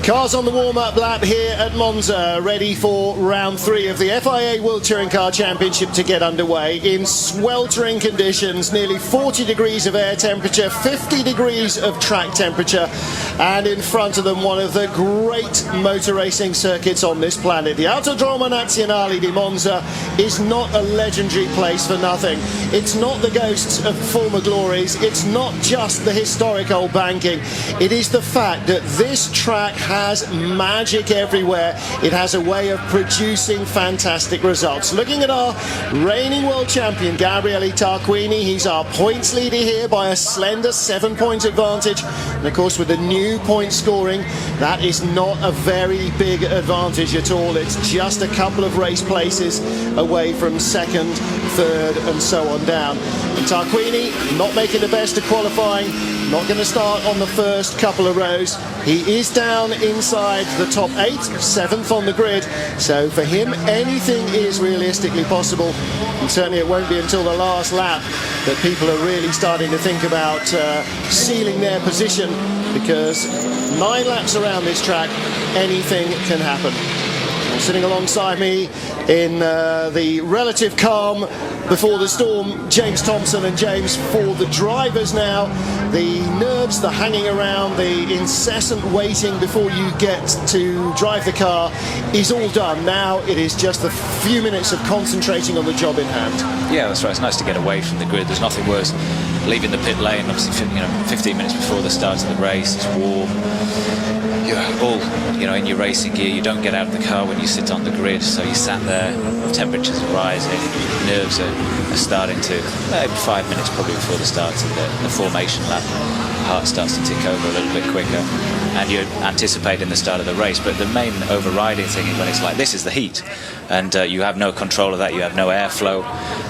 Cars on the warm-up lap here at Monza, ready for round 3 of the FIA World Touring Car Championship to get underway in sweltering conditions, nearly 40 degrees of air temperature, 50 degrees of track temperature, and in front of them one of the great motor racing circuits on this planet. The Autodromo Nazionale di Monza is not a legendary place for nothing. It's not the ghosts of former glories, it's not just the historic old banking, it is the fact that this track has magic everywhere. It has a way of producing fantastic results. Looking at our reigning world champion Gabriele Tarquini, he's our points leader here by a slender 7-point advantage, and of course with the new point scoring, that is not a very big advantage at all. It's just a couple of race places away from second, third and so on down. And Tarquini not making the best of qualifying, not going to start on the first couple of rows. He is down inside the top 8, 7th on the grid, so for him anything is realistically possible, and certainly it won't be until the last lap that people are really starting to think about sealing their position, because 9 laps around this track anything can happen. Sitting alongside me in the relative calm before the storm, James Thompson. And James, for the drivers now, the nerves, the hanging around, the incessant waiting before you get to drive the car is all done. Now it is just a few minutes of concentrating on the job in hand. Yeah, that's right. It's nice to get away from the grid. There's nothing worse leaving the pit lane, obviously, 15 minutes before the start of the race. It's warm. You're all, in your racing gear. You don't get out of the car when you sit on the grid, so you sat there, temperatures are rising, nerves are starting to, maybe 5 minutes probably before the start of the formation lap, heart starts to tick over a little bit quicker, and you're anticipating the start of the race. But the main overriding thing is when it's like this is the heat, and you have no control of that, you have no airflow,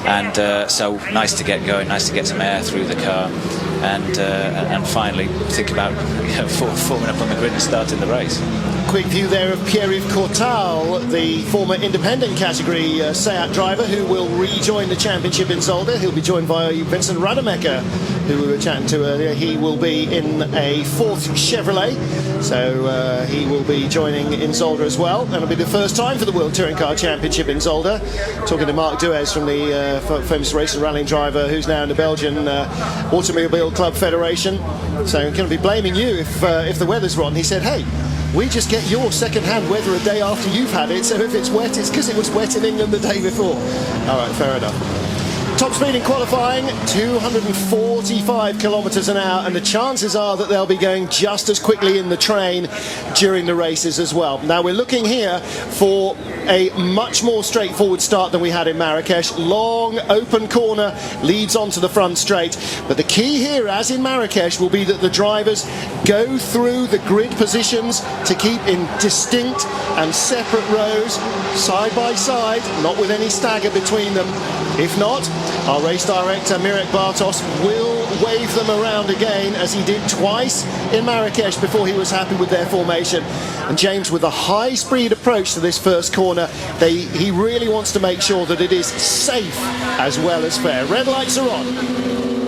and so nice to get going, nice to get some air through the car, and finally think about forming up on the grid and starting the race. Quick view there of Pierre-Yves Cortal, the former independent category Seat driver who will rejoin the championship in Zolder. He'll be joined by Vincent Rademacher, who we were chatting to earlier. He will be in a 4th Chevrolet, so he will be joining in Zolder as well. And it'll be the first time for the World Touring Car Championship in Zolder. Talking to Marc Duez from the famous race and rallying driver who's now in the Belgian Automobile Club Federation. So I'm going to be blaming you if the weather's rotten. He said, hey, we just get your second-hand weather a day after you've had it, so if it's wet, it's because it was wet in England the day before. All right, fair enough. Top speed in qualifying, 245 kilometres an hour, and the chances are that they'll be going just as quickly in the train during the races as well. Now we're looking here for a much more straightforward start than we had in Marrakesh. Long open corner leads onto the front straight, but the key here, as in Marrakesh, will be that the drivers go through the grid positions to keep in distinct and separate rows, side by side, not with any stagger between them. If not, our race director Mirek Bartos will wave them around again, as he did twice in Marrakesh before he was happy with their formation. And James, with a high speed approach to this first corner, he really wants to make sure that it is safe as well as fair. Red lights are on.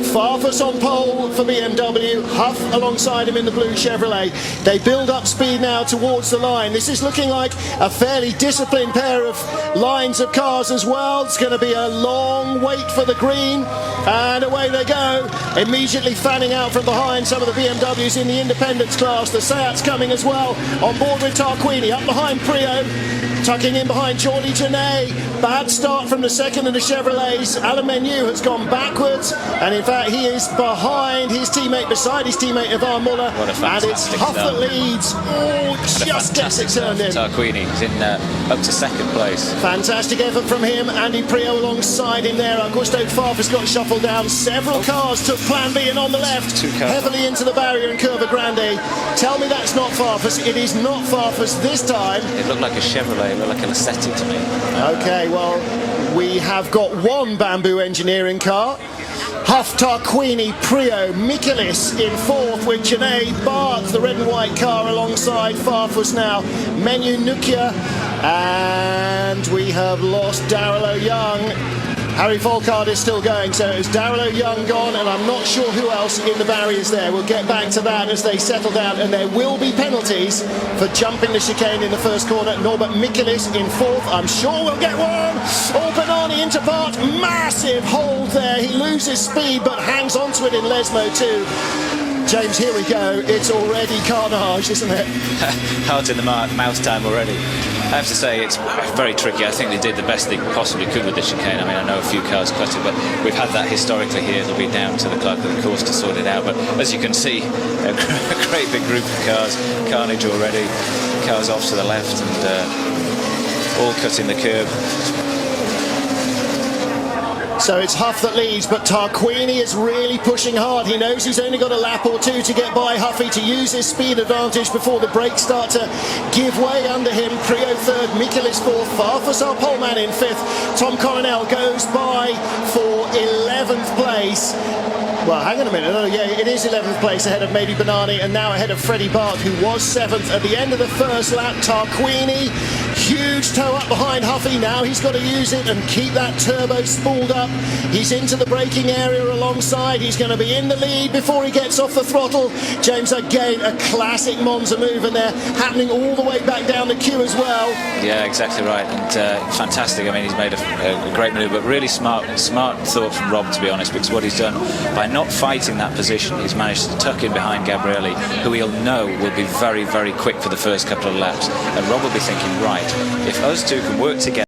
Farfus on pole for BMW, Huff alongside him in the blue Chevrolet. They build up speed now towards the line. This is looking like a fairly disciplined pair of lines of cars as well. It's going to be a long wait for the green, and away they go. Immediately fanning out from behind some of the BMWs in the independence class. The Seat's coming as well, on board with Tarquini, up behind Prio. Tucking in behind Jordi Genet. Bad start from the second of the Chevrolets. Alain Menu has gone backwards, and in fact he is behind his teammate, beside his teammate Ivan Muller, and it's Huff that leads. Oh, just gets it turned in. Tarquini is in up to second place. Fantastic effort from him. Andy Prio alongside him there. Augusto Farfus got shuffled down. Several cars took plan B, and on the left, heavily into the barrier in Curva Grande. Tell me that's not Farfus. It is not Farfus this time. It looked like a Chevrolet. It looked like a Lassetti to me. Okay, well, we have got one Bamboo engineering car. Huff, Tarquini, Prio, Michaelis in 4th with Genet, Bart, the red and white car alongside Farfus now. Menu Nukia, and we have lost Daryl O'Young. Harry Folkard is still going, so it's Darrell Young gone, and I'm not sure who else in the barriers there. We'll get back to that as they settle down, and there will be penalties for jumping the chicane in the first corner. Norbert Michelis in fourth, I'm sure we'll get one. All Benani into part, massive hold there. He loses speed but hangs on to it in Lesmo too. James, here we go. It's already carnage, isn't it? Heart in the mouth time already. I have to say, it's very tricky. I think they did the best they possibly could with the chicane. I mean, I know a few cars cut it, but we've had that historically here. It'll be down to the clerk of the course to sort it out. But as you can see, a great big group of cars, carnage already. Cars off to the left and all cutting the curb. So it's Huff that leads, but Tarquini is really pushing hard. He knows he's only got a lap or two to get by Huffy, to use his speed advantage before the brakes start to give way under him. Prio third, Michelis fourth, Farfus Poleman in fifth. Tom Coronel goes by for 11th place. Well, hang on a minute. Oh, yeah, it is 11th place ahead of Maybe Benani, and now ahead of Freddie Bart, who was 7th at the end of the first lap. Tarquini, huge toe up behind Huffy. Now he's got to use it and keep that turbo spooled up. He's into the braking area alongside. He's going to be in the lead before he gets off the throttle. James, again, a classic Monza move, and they're happening all the way back down the queue as well. Yeah, exactly right, and fantastic. I mean, he's made a great move, but really smart thought from Rob, to be honest, because what he's done by not fighting that position, he's managed to tuck in behind Gabrielli, who he'll know will be very, very quick for the first couple of laps. And Rob will be thinking, right, if us two can work together